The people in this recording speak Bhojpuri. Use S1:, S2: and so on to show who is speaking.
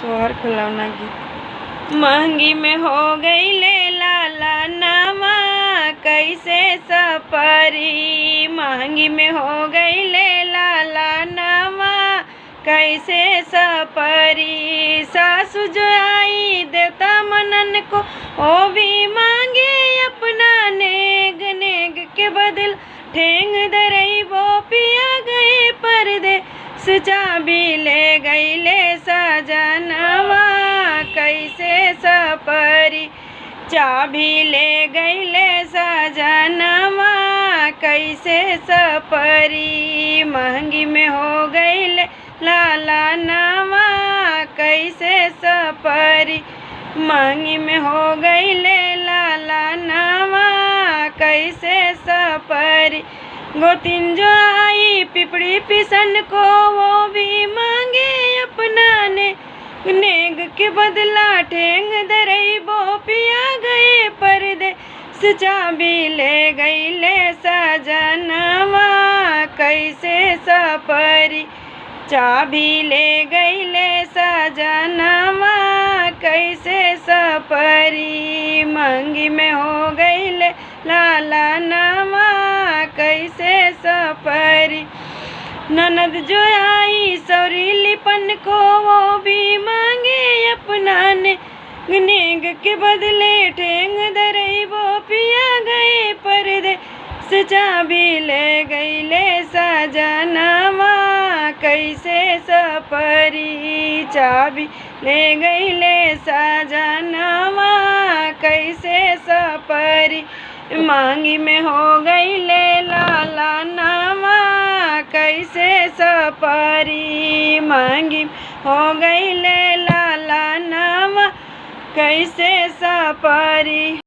S1: सोहर खिलौना गीत। महंगी में हो गई ले लाला नवा कैसे सपरी, महंगी में हो गई ले लाला नवा कैसे सपरी। सासु जो आई देवता मनन को ओ भी मांगे अपना नेग, नेग के बदल ठेंग दरई वो पिया गए परदेस, चाबी ले गई ले सजनवा कैसे सपरी, चाबी ले गई ले सजनवा कैसे सपरी। महंगी में हो गई ले लाला नवा कैसे सपरी, महंगी में हो गई ले लाला नवा कैसे सपरी। गोतिन जो आई पिपड़ी पिसन को वो भी मांगे अपना नेग के बदला ठेंग दरई वो पिया गए परदेस, चाबी ले गई ले सजनवा कैसे सपरी, चाबी ले गई ले सजनवा कैसे सपरी। महंगी में हो गई ले लाला नवा कैसे सपरी। ननद जो आई सौरी लिपन को वो भी मांगे अपना नेग के बदले ठेंग दरई वो पिया गए परदेस, चाबी ले गई ले सजनवा कैसे सपरी, चाबी ले गई ले सजनवा कैसे सपरी। महंगी में हो गई ले लाला नवा कैसे सपरी, महंगी हो गई ले लाला नवा कैसे सपरी।